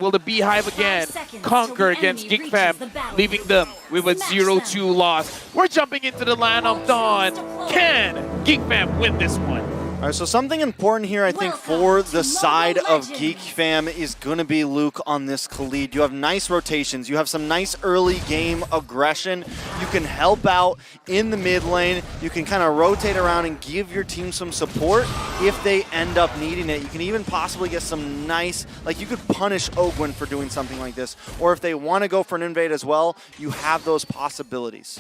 will the Beehive again conquer against GEEK Fam, leaving them with a 0-2 loss? We're jumping into the land of Dawn. Can GEEK Fam win this one? All right, so something important here, I think, for the side of GEEK Fam is going to be Luke on this Khalid. You have nice rotations. You have some nice early game aggression. You can help out in the mid lane. You can kind of rotate around and give your team some support if they end up needing it. You can even possibly get some nice, like you could punish Ogwyn for doing something like this. Or if they want to go for an invade as well, you have those possibilities.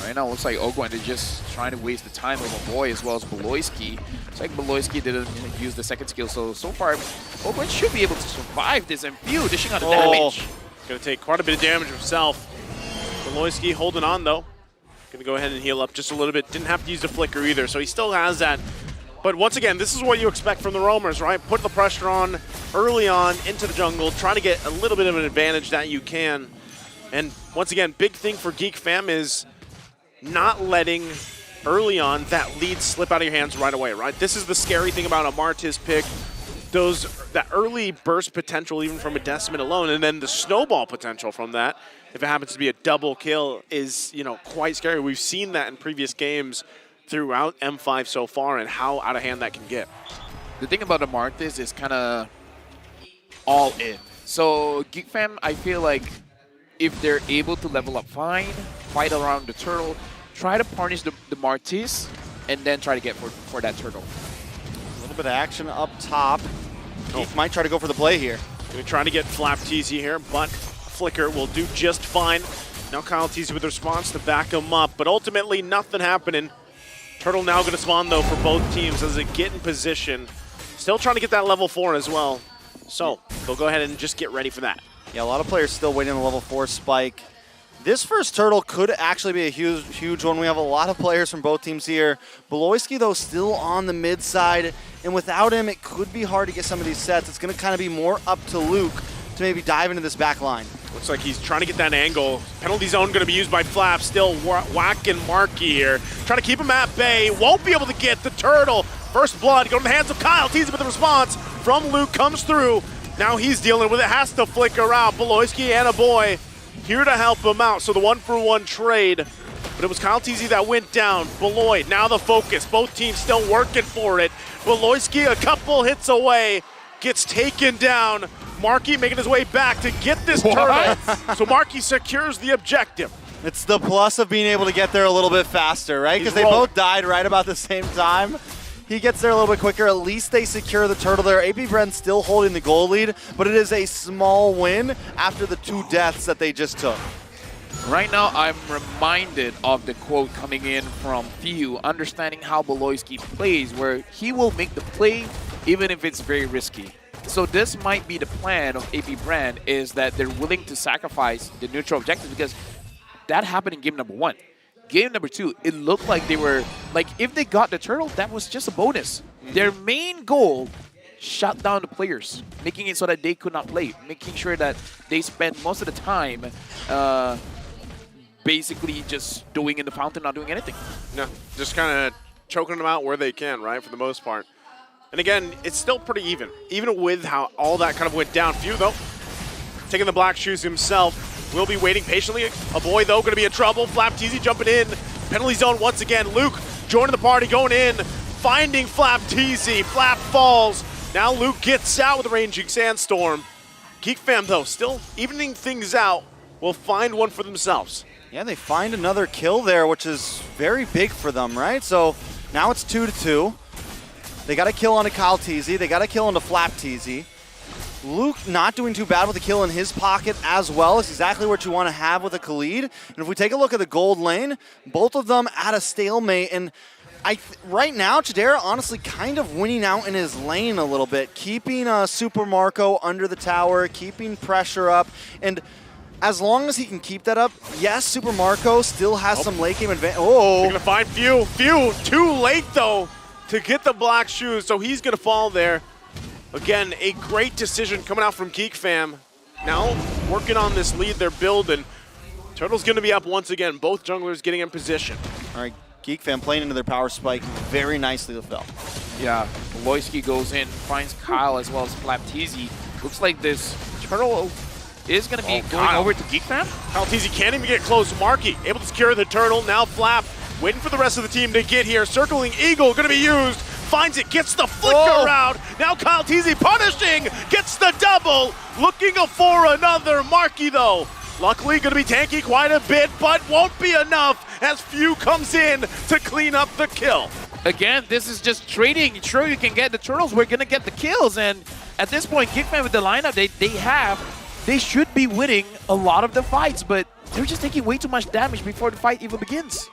Right now, it looks like Ogwyn is just trying to waste the time of a boy as well as Beloyski. It's like Beloyski didn't use the second skill, so far, Ogwyn should be able to survive this and Few dishing out the damage. Going to take quite a bit of damage himself. Beloyski holding on, though. Going to go ahead and heal up just a little bit. Didn't have to use the flicker either, so he still has that. But once again, this is what you expect from the roamers, right? Put the pressure on early on into the jungle, trying to get a little bit of an advantage that you can. And once again, big thing for GEEK Fam is not letting early on that lead slip out of your hands right away, right? This is the scary thing about a Martis pick. That early burst potential even from a Decimate alone, and then the snowball potential from that, if it happens to be a double kill, is, you know, quite scary. We've seen that in previous games throughout M5 so far and how out of hand that can get. The thing about the Martis is kind of all in. So GEEK Fam, I feel like if they're able to level up fine, fight around the turtle, try to punish the Martis, and then try to get for that turtle. A little bit of action up top. GEEK might try to go for the play here. Gonna try to get Flap Teasy here, but Flicker will do just fine. Now Kyle Teasy with the response to back him up, but ultimately nothing happening. Turtle now gonna spawn though for both teams as they get in position. Still trying to get that level 4 as well. So they'll go ahead and just get ready for that. Yeah, a lot of players still waiting on the level 4 spike. This first turtle could actually be a huge one. We have a lot of players from both teams here. Beloyski, though, still on the mid side, and without him, it could be hard to get some of these sets. It's going to kind of be more up to Luke to maybe dive into this back line. Looks like he's trying to get that angle. Penalty zone going to be used by Flap, still whacking Marky here. Trying to keep him at bay. Won't be able to get the turtle. First blood, go to the hands of Kyle. Teasing with the response from Luke, comes through. Now he's dealing with it, has to flicker out. Beloyski and a boy here to help him out. So the 1-for-1 trade, but it was Kyle Teasy that went down. Beloy, now the focus. Both teams still working for it. Beloyski a couple hits away, gets taken down. Marky making his way back to get this turtle. So Marky secures the objective. It's the plus of being able to get there a little bit faster, right? Because they both died right about the same time. He gets there a little bit quicker. At least they secure the turtle there. AP Bren still holding the goal lead, but it is a small win after the 2 deaths that they just took. Right now, I'm reminded of the quote coming in from Few, understanding how Beloyski plays, where he will make the play even if it's very risky. So this might be the plan of AP Bren, is that they're willing to sacrifice the neutral objective, because that happened in game number 1. Game number 2, it looked like they were, like, if they got the turtle, that was just a bonus. Their main goal, shut down the players, making it so that they could not play, making sure that they spent most of the time basically just doing in the fountain, not doing anything. No, just kind of choking them out where they can, right, for the most part. And again, it's still pretty even with how all that kind of went down. Few, though, taking the black shoes himself. Will be waiting patiently. A boy, though, going to be in trouble. Flap Teasy jumping in. Penalty zone once again. Luke joining the party, going in, finding Flap Teasy. Flap falls. Now Luke gets out with a ranging sandstorm. GEEK Fam, though, still evening things out. Will find one for themselves. Yeah, they find another kill there, which is very big for them, right? So now it's 2-2. They got a kill on a Kyle Teasy. They got a kill on a Flap Teasy. Luke not doing too bad with a kill in his pocket as well. It's exactly what you want to have with a Khalid. And if we take a look at the gold lane, both of them at a stalemate. And right now, Chidera honestly kind of winning out in his lane a little bit, keeping Super Marco under the tower, keeping pressure up. And as long as he can keep that up, yes, Super Marco still has some late game advantage. Oh, they're going to find Few. Few, too late, though, to get the black shoes. So he's going to fall there. Again, a great decision coming out from GEEK Fam. Now working on this lead they're building. Turtle's going to be up once again. Both junglers getting in position. All right, GEEK Fam playing into their power spike very nicely, LaFell. Yeah, Beloyski goes in, finds Kyle as well as Flap Teasy. Looks like this turtle is going to be going Kyle. over to GEEK Fam. KyleTeasy can't even get close. Marky able to secure the turtle. Now Flap waiting for the rest of the team to get here. Circling Eagle going to be used. Finds it, gets the flicker out. Now KyleTeasy punishing, gets the double. Looking for another. Marky though, luckily going to be tanky quite a bit, but won't be enough as Few comes in to clean up the kill. Again, this is just trading. Sure, you can get the turtles. We're going to get the kills. And at this point, GEEK Fam with the lineup they should be winning a lot of the fights, but they're just taking way too much damage before the fight even begins.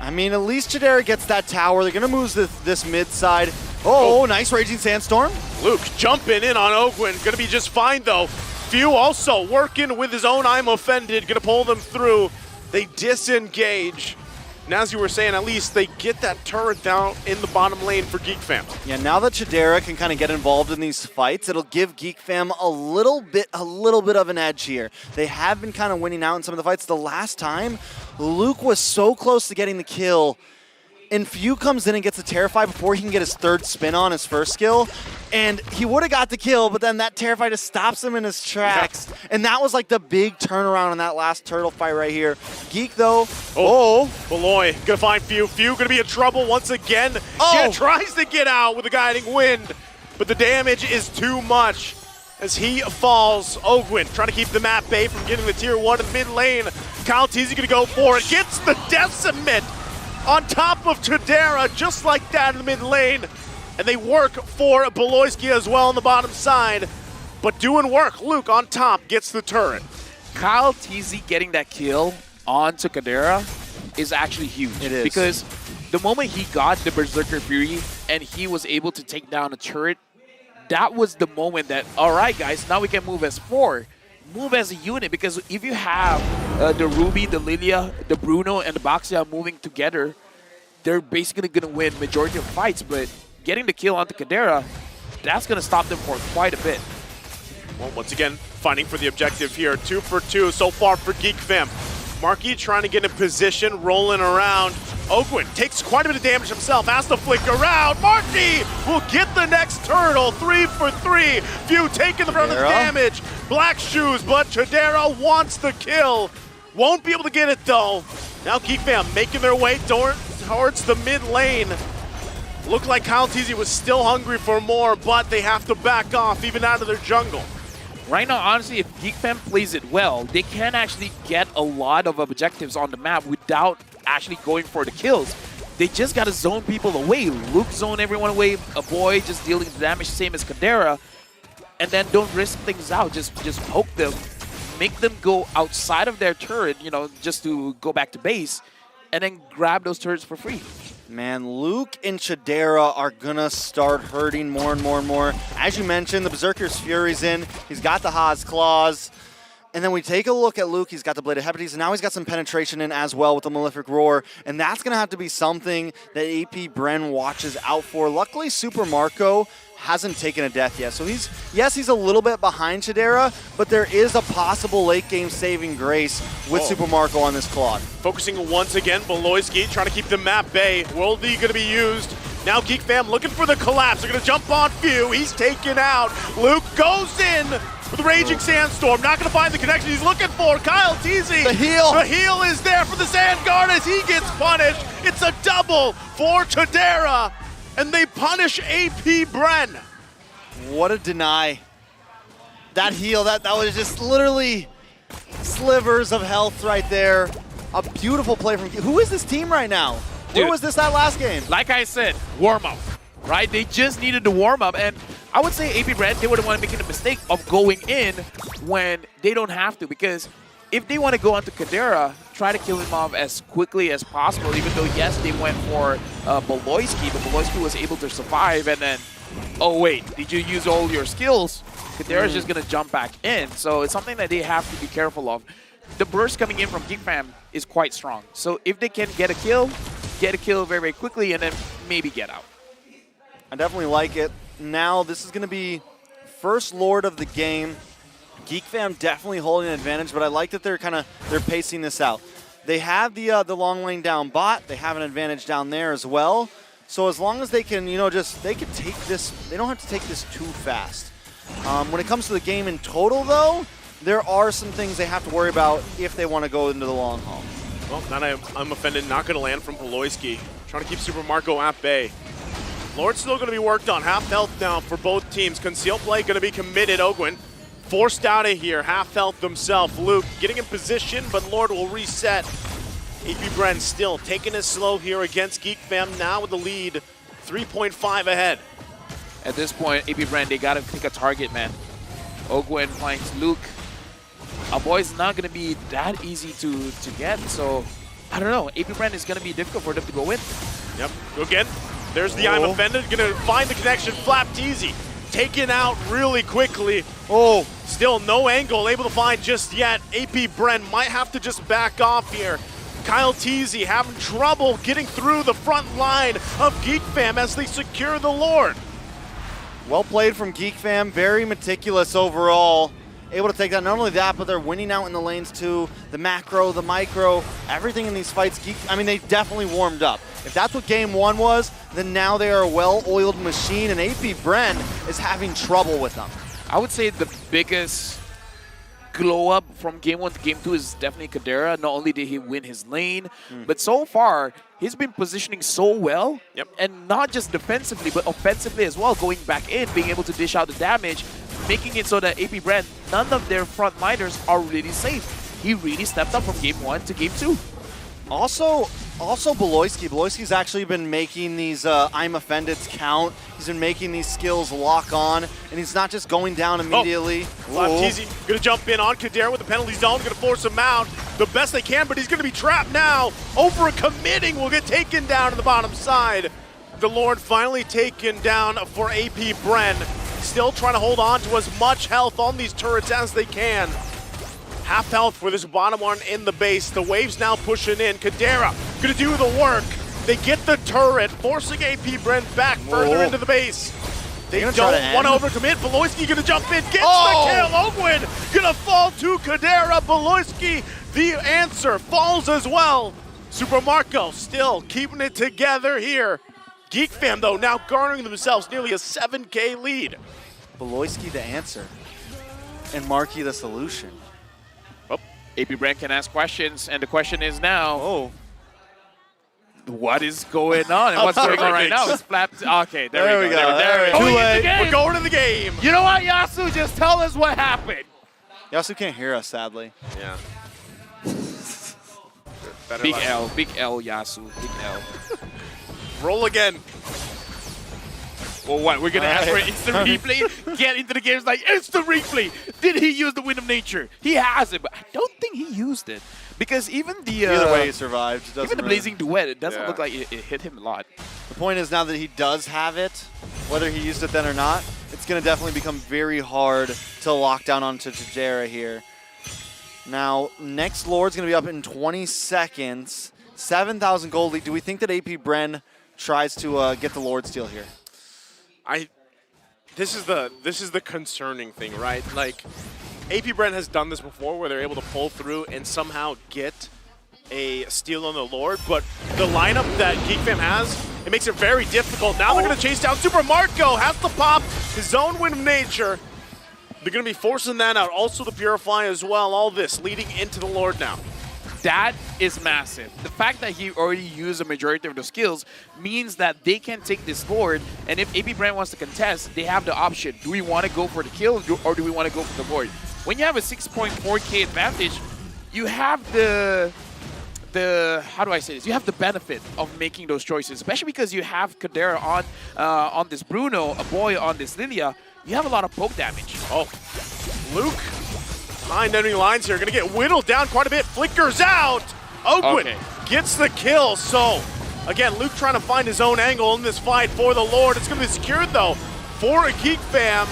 I mean, at least Chidera gets that tower. They're going to move this mid side. Oh, nice Raging Sandstorm. Luke jumping in on Ogwin. Going to be just fine, though. Few also working with his own I'm Offended. Going to pull them through. They disengage. And as you were saying, at least they get that turret down in the bottom lane for GEEK Fam. Yeah, now that Chidera can kind of get involved in these fights, it'll give GEEK Fam a little bit of an edge here. They have been kind of winning out in some of the fights. The last time, Luke was so close to getting the kill, and Few comes in and gets a Terrify before he can get his third spin on his first skill, and he would have got the kill, but then that Terrify just stops him in his tracks. Yeah. And that was like the big turnaround in that last turtle fight right here. GEEK though, Beloy gonna find Few. Few gonna be in trouble once again. Tries to get out with a guiding wind, but the damage is too much as he falls. Ogwin trying to keep the map bay from getting the tier 1 in the mid lane. KyleTeasy gonna go for it, gets the Decimate on top of Chidera, just like that in the mid lane. And they work for Beloyski as well on the bottom side, but doing work. Luke on top gets the turret. KyleTeasy getting that kill onto Chidera is actually huge. It is. Because the moment he got the Berserker Fury and he was able to take down a turret, that was the moment that, all right, guys, now we can move as 4. Move as a unit, because if you have the Ruby, the Lilia, the Bruno, and the Baxia moving together, they're basically going to win majority of fights, but getting the kill onto Chidera, that's going to stop them for quite a bit. Well, once again, fighting for the objective here. 2 for 2 so far for GEEK Fam. Marky trying to get in position, rolling around. Ogwin takes quite a bit of damage himself, has to flick around. Marky will get the next turtle, 3 for 3. Few taking the brunt of the damage. Black shoes, but Chidera wants the kill. Won't be able to get it though. Now GEEK Fam making their way towards the mid lane. Looked like KyleTeasy was still hungry for more, but they have to back off even out of their jungle. Right now, honestly, if GEEK Fam plays it well, they can actually get a lot of objectives on the map without actually going for the kills. They just got to zone people away. Luke zone everyone away, a boy just dealing the damage, same as Chidera, and then don't risk things out. Just poke them, make them go outside of their turret, you know, just to go back to base, and then grab those turrets for free. Man, Luke and Chidera are gonna start hurting more and more and more. As you mentioned, the Berserker's Fury's in. He's got the Haas Claws. And then we take a look at Luke. He's got the Blade of Hebrides, and now he's got some penetration in as well with the Malefic Roar. And that's gonna have to be something that AP Bren watches out for. Luckily, Super Marco hasn't taken a death yet. So he's a little bit behind Chidera, but there is a possible late game saving grace with Super Marco on this Claude. Focusing once again, Beloyski trying to keep the map bay. Worldy gonna be used. Now GEEK Fam looking for the collapse. They're gonna jump on Few. He's taken out. Luke goes in with the Raging Sandstorm. Not gonna find the connection he's looking for. KyleTeasy. The heal. The heal is there for the Sandguard as he gets punished. It's a double for Chidera. And they punish AP Bren. What a deny. That heal, that was just literally slivers of health right there. A beautiful play from... Who is this team right now? Where was this at last game? Like I said, warm-up, right? They just needed to warm up. And I would say AP Bren, they wouldn't want to make the mistake of going in when they don't have to. Because if they want to go onto Chidera, try to kill him off as quickly as possible, even though, yes, they went for Beloyski, but Beloyski was able to survive. And then, oh, wait, did you use all your skills? Chidera's just going to jump back in. So it's something that they have to be careful of. The burst coming in from GEEK Fam is quite strong. So if they can get a kill very, very quickly, and then maybe get out. I definitely like it. Now this is going to be first Lord of the game. GEEK Fam definitely holding an advantage, but I like that they're pacing this out. They have the long lane down bot. They have an advantage down there as well. So as long as they can, they can take this. They don't have to take this too fast. When it comes to the game in total, though, there are some things they have to worry about if they want to go into the long haul. Well, not I'm offended. Not going to land from Poloisky. Trying to keep Super Marco at bay. Lord's still going to be worked on. Half health now for both teams. Conceal play going to be committed. Ogwin forced out of here. Half health himself. Luke getting in position, but Lord will reset. AP Bren still taking it slow here against Geek Fam, now with the lead 3.5 ahead. At this point, AP Bren, they got to pick a target, man. Ogwin finds Luke. Our boy's not going to be that easy to get, so I don't know. AP Bren is going to be difficult for them to go in. Yep, again, there's the I'm offended. Going to find the connection. Flap Teasy taken out really quickly. Oh, still no angle able to find just yet. AP Bren might have to just back off here. Kyle Teasy having trouble getting through the front line of Geek Fam as they secure the Lord. well played from Geek Fam. Very meticulous overall. Able to take that. Not only that, but they're winning out in the lanes too. The macro, the micro, everything in these fights. They definitely warmed up. If that's what game one was, then now they are a well-oiled machine, and AP Bren is having trouble with them. I would say the biggest glow up from game one to game two is definitely Kadera. Not only did he win his lane, but so far he's been positioning so well, and not just defensively but offensively as well, going back in, being able to dish out the damage, making it so that AP Bren, none of their frontliners are really safe. He really stepped up from game one to game two. Also Beloyski. Beloyski's actually been making these I'm offendeds count. He's been making these skills lock on, and he's not just going down immediately. Teasy gonna jump in on Kadera with the penalty zone, gonna force him out the best they can, but he's gonna be trapped now. Over committing, will get taken down to the bottom side. The Lord finally taken down for AP Bren. Still trying to hold on to as much health on these turrets as they can. Half health for this bottom one in the base. The wave's now pushing in. Kadera gonna do the work. They get the turret, forcing AP Bren back further into the base. They don't want to overcommit. Beloyski gonna jump in, gets the kill. Ogwin gonna fall to Kadera. Beloyski, the answer, falls as well. Super Marco still keeping it together here. Geek Fam, though, now garnering themselves nearly a 7K lead. Beloyski the answer, and Marky the solution. AP Bren can ask questions, and the question is now, what is going on? And what's going on right now? It's flapped. Okay, there we go. There we go. Too late. We're going to the game. You know what, Yasu? Just tell us what happened. Yasu can't hear us, sadly. Yeah. Big L, Yasu, big L. Roll again. Well, what? We're going to ask for instant replay? Get into the game. It's like, instant replay. Did he use the Wind of Nature? He has it, but I don't think he used it. Because even the... Either way, he survived. Even the Blazing Duet, it doesn't look like it hit him a lot. The point is, now that he does have it, whether he used it then or not, it's going to definitely become very hard to lock down onto Tajera here. Now, next Lord's going to be up in 20 seconds. 7,000 gold lead. Do we think that AP Bren tries to get the Lord steal here? This is the concerning thing, right? Like, AP Bren has done this before where they're able to pull through and somehow get a steal on the Lord, but the lineup that Geek Fam has, it makes it very difficult. Now they're going to chase down Super Marco, has to pop his own Wind of Nature. They're going to be forcing that out. Also the Purify as well. All this leading into the Lord now. That is massive. The fact that he already used a majority of the skills means that they can take this Lord, and if AP Bren wants to contest, they have the option. Do we want to go for the kill, or do we want to go for the Lord? When you have a 6.4K advantage, you have the how do I say this? You have the benefit of making those choices, especially because you have Kadera on this Bruno, a boy on this Lilia. You have a lot of poke damage. Oh, Luke. Behind enemy lines here, gonna get whittled down quite a bit. Flickers out. Ogwin gets the kill. So, again, Luke trying to find his own angle in this fight for the Lord. It's gonna be secured though for a Geek Fam.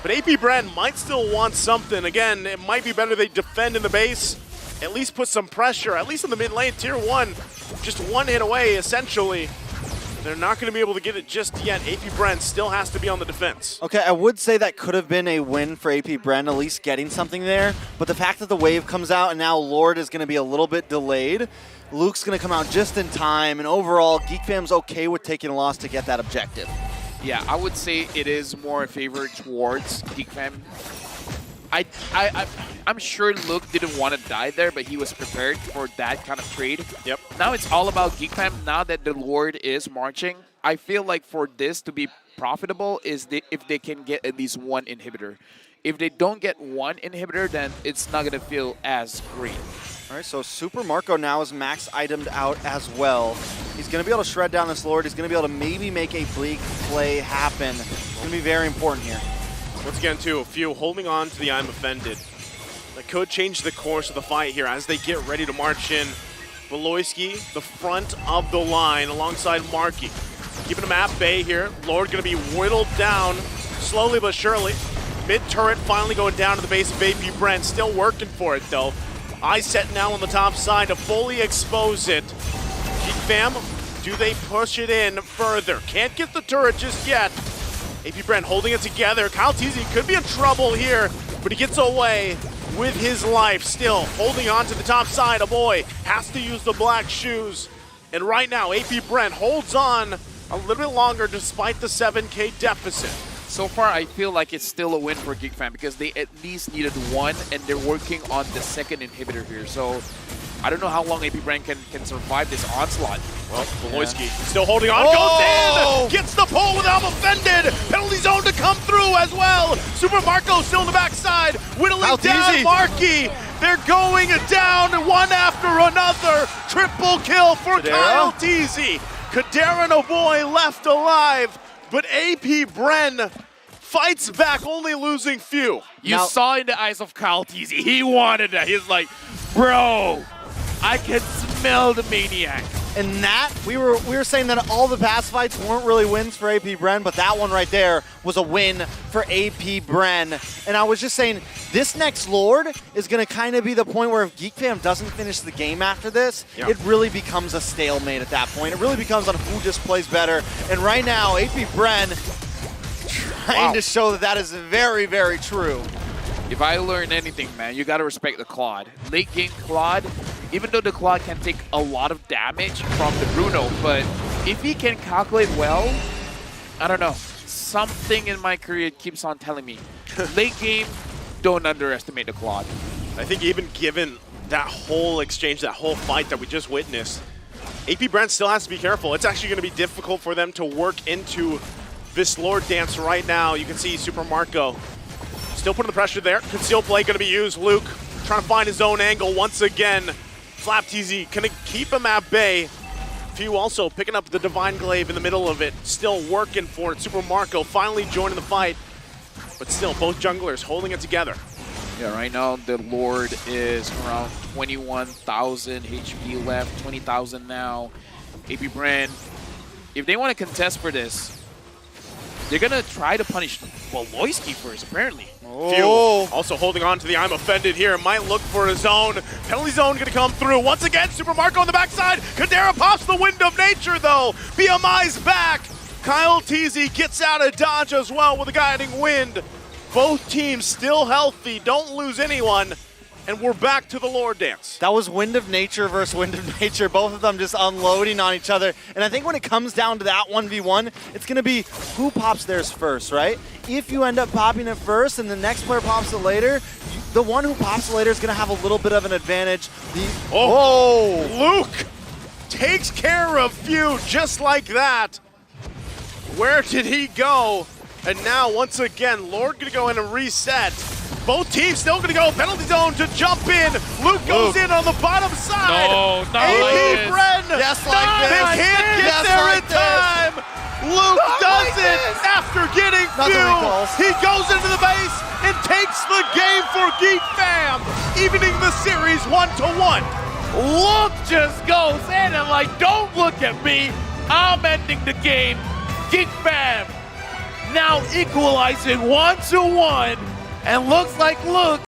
But AP Bren might still want something. Again, it might be better they defend in the base, at least put some pressure, at least in the mid lane, tier 1. Just one hit away, essentially. They're not going to be able to get it just yet. AP Bren still has to be on the defense. Okay, I would say that could have been a win for AP Bren, at least getting something there. But the fact that the wave comes out and now Lord is going to be a little bit delayed, Luke's going to come out just in time. And overall, Geek Fam's okay with taking a loss to get that objective. Yeah, I would say it is more a favor towards GEEK Fam. I'm sure Luke didn't want to die there, but he was prepared for that kind of trade. Yep. Now it's all about GEEK Fam. Now that the Lord is marching, I feel like for this to be profitable is if they can get at least one inhibitor. If they don't get one inhibitor, then it's not going to feel as great. All right, so Super Marco now is max itemed out as well. He's going to be able to shred down this Lord. He's going to be able to maybe make a bleak play happen. It's going to be very important here. Once again, too, a few holding on to the I'm Offended. That could change the course of the fight here as they get ready to march in. Beloyski, the front of the line alongside Marky. Keeping him at bay here. Lord going to be whittled down slowly but surely. Mid-turret finally going down to the base of AP Brent. Still working for it, though. Eye set now on the top side to fully expose it. GEEK Fam, do they push it in further? Can't get the turret just yet. AP Brent holding it together. Kyle Teasy could be in trouble here, but he gets away with his life. Still holding on to the top side. A boy has to use the black shoes. And right now, AP Brent holds on a little bit longer despite the 7K deficit. So far, I feel like it's still a win for GEEK Fam because they at least needed one, and they're working on the second inhibitor here. So I don't know how long AP Brand can survive this onslaught. Well, Beloyski still holding on, goes in, gets the pull with I'm Offended. Penalty zone to come through as well. Super Marco still in the backside, whittling down Marky. They're going down one after another. Triple kill for Kyle Teasy. Kadera and Oboy left alive. But AP Bren fights back, only losing few. You saw in the eyes of Kyle Teasy, he wanted that. He's like, bro, I can smell the maniac. And that, we were saying that all the past fights weren't really wins for AP Bren, but that one right there was a win for AP Bren. And I was just saying, this next Lord is going to kind of be the point where if GEEK Fam doesn't finish the game after this, it really becomes a stalemate at that point. It really becomes on who just plays better. And right now, AP Bren trying to show that that is very, very true. If I learn anything, man, you got to respect the Claude. Late game Claude, even though the Claude can take a lot of damage from the Bruno, but if he can calculate well, I don't know. Something in my career keeps on telling me. Late game, don't underestimate the Claude. I think even given that whole exchange, that whole fight that we just witnessed, AP Brent still has to be careful. It's actually going to be difficult for them to work into this Lord dance right now. You can see Super Marco still putting the pressure there. Concealed play going to be used. Luke trying to find his own angle once again. Flap TZ going to keep him at bay. Few also picking up the Divine Glaive in the middle of it. Still working for it. Super Marco finally joining the fight. But still, both junglers holding it together. Yeah, right now the Lord is around 21,000 HP left, 20,000 now. AP Bren, if they want to contest for this, they're going to try to punish Beloyski first, apparently. Few also holding on to the I'm Offended here. Might look for his own. Penalty zone going to come through. Once again, Super Marco on the backside. Kadera pops the Wind of Nature, though. BMI's back. Kyle Teasy gets out of dodge as well with a guiding wind. Both teams still healthy. Don't lose anyone. And we're back to the Lord dance. That was Wind of Nature versus Wind of Nature. Both of them just unloading on each other. And I think when it comes down to that 1v1, it's going to be who pops theirs first, right? If you end up popping it first and the next player pops it later, the one who pops it later is going to have a little bit of an advantage. Luke takes care of Few just like that. Where did he go? And now, once again, Lord going to go in and reset. Both teams still going to go penalty zone to jump in. Luke goes in on the bottom side. No, not AP like Bren. Just like this. They can't get there in time. Luke does it after getting Few. He goes into the base and takes the game for GEEK Fam, evening the series 1-1. Luke just goes in and like, don't look at me. I'm ending the game. GEEK Fam now equalizing 1-1. And looks like Luke